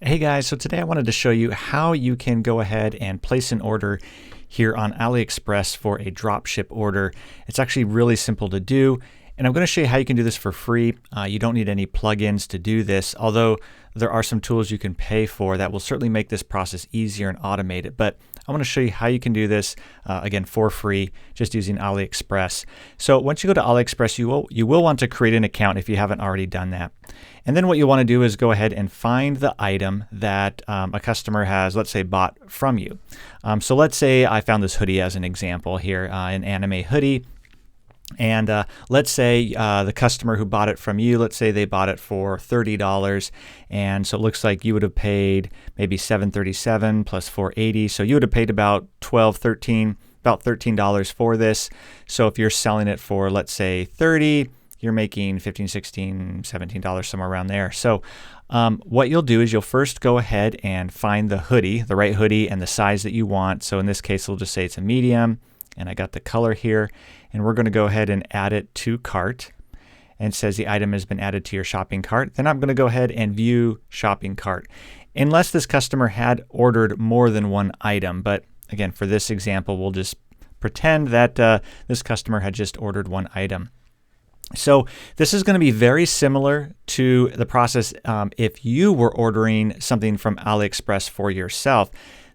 Hey guys, so today I wanted to show you how you can go ahead and place an order here on AliExpress for a dropship order. It's actually really simple to do, and I'm going to show you how you can do this for free. You don't need any plugins to do this, although there are some tools you can pay for that will certainly make this process easier and automate it. But I want to show you how you can do this, again, for free, just using AliExpress. So once you go to AliExpress, you will want to create an account if you haven't already done that. And then what you want to do is go ahead and find the item that a customer has, let's say, bought from you. So let's say I found this hoodie as an example here, an anime hoodie. And let's say the customer who bought it from you, let's say they bought it for $30. And so it looks like you would have paid maybe $737 plus $480. So you would have paid about about $13 for this. So if you're selling it for, let's say, $30, you're making $15, $16, $17, somewhere around there. So what you'll do is you'll first go ahead and find the hoodie, the right hoodie and the size that you want. So in this case, we'll just say it's a medium, and I got the color here. And we're going to go ahead and add it to cart. And it says the item has been added to your shopping cart. Then I'm going to go ahead and view shopping cart. Unless this customer had ordered more than one item. But again, for this example, we'll just pretend that this customer had just ordered one item. So this is going to be very similar to the process if you were ordering something from AliExpress for yourself.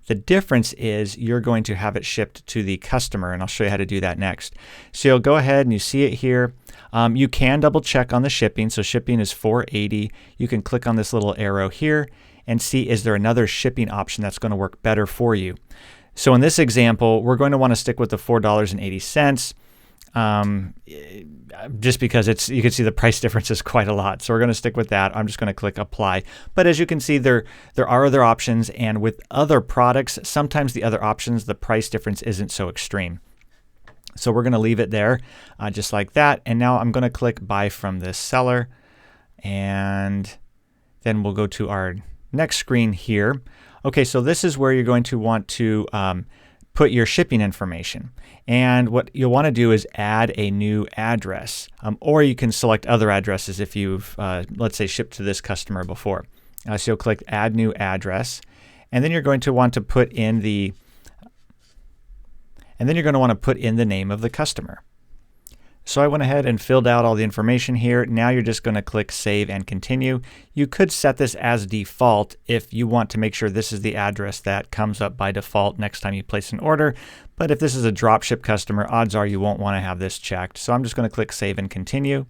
The difference is you're going to have it shipped to the customer, and I'll show you how to do that next. So you'll go ahead and you see it here. You can double check on the shipping. So shipping is $480. You can click on this little arrow here and see, is there another shipping option that's going to work better for you? So in this example, we're going to want to stick with the $4.80. Just because you can see the price difference is quite a lot. So we're going to stick with that. I'm just going to click apply. But as you can see, there are other options, and with other products, sometimes the other options, the price difference isn't so extreme. So we're going to leave it there just like that. And now I'm going to click buy from this seller, and then we'll go to our next screen here. Okay, so this is where you're going to want to put your shipping information. And what you'll want to do is add a new address, or you can select other addresses if you've, let's say, shipped to this customer before. So you'll click add new address, and then you're going to want to put in the name of the customer. So I went ahead and filled out all the information here. Now you're just going to click Save and Continue. You could set this as default if you want to make sure this is the address that comes up by default next time you place an order. But if this is a dropship customer, odds are you won't want to have this checked. So I'm just going to click Save and Continue.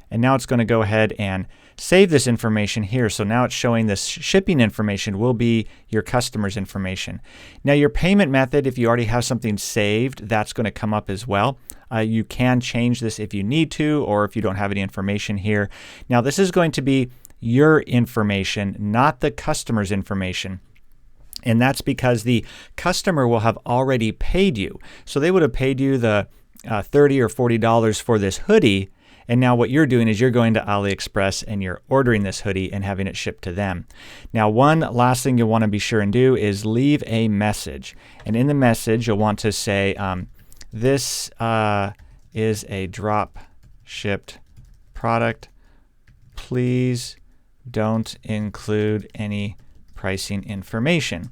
And now it's going to go ahead and save this information here. So now it's showing this shipping information will be your customer's information. Now your payment method, if you already have something saved, that's going to come up as well. You can change this if you need to, or if you don't have any information here. Now this is going to be your information, not the customer's information. And that's because the customer will have already paid you. So they would have paid you the $30 or $40 for this hoodie. And now what you're doing is you're going to AliExpress and you're ordering this hoodie and having it shipped to them. Now, one last thing you'll want to be sure and do is leave a message. And in the message, you'll want to say, this is a drop shipped product. Please don't include any pricing information.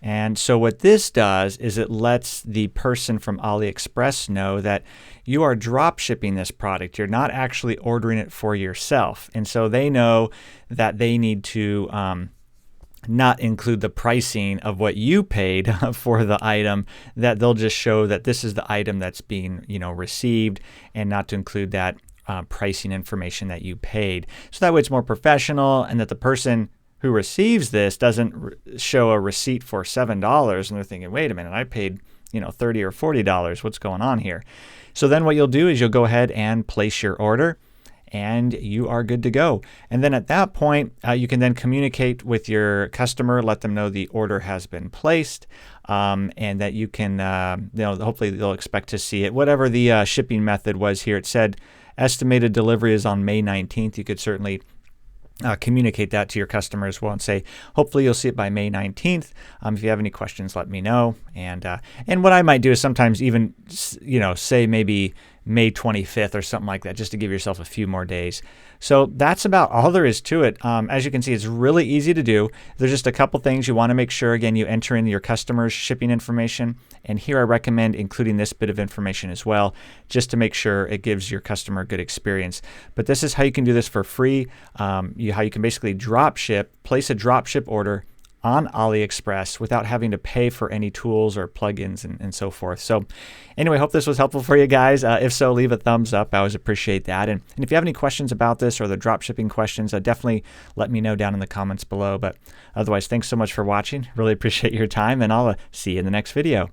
And so what this does is it lets the person from AliExpress know that you are drop shipping this product. You're not actually ordering it for yourself. And so they know that they need to not include the pricing of what you paid for the item, that they'll just show that this is the item that's being received, and not to include that pricing information that you paid. So that way it's more professional, and that the person who receives this doesn't show a receipt for $7 and they're thinking, wait a minute, I paid $30 or $40. What's going on here? So then what you'll do is you'll go ahead and place your order, and you are good to go. And then at that point, you can then communicate with your customer, let them know the order has been placed, and that you can, hopefully they'll expect to see it. Whatever the shipping method was here, it said estimated delivery is on May 19th. You could certainly communicate that to your customer as well and say, hopefully you'll see it by May 19th. If you have any questions, let me know. And what I might do is sometimes even, say maybe May 25th or something like that, just to give yourself a few more days. So that's about all there is to it. As you can see, it's really easy to do. There's just a couple things you want to make sure, again, you enter in your customer's shipping information. And here I recommend including this bit of information as well, just to make sure it gives your customer a good experience. But this is how you can do this for free, how you can basically drop ship, place a drop ship order on AliExpress without having to pay for any tools or plugins and so forth. So anyway, hope this was helpful for you guys. If so, leave a thumbs up. I always appreciate that. And if you have any questions about this or the dropshipping questions, definitely let me know down in the comments below. But otherwise, thanks so much for watching. Really appreciate your time, and I'll see you in the next video.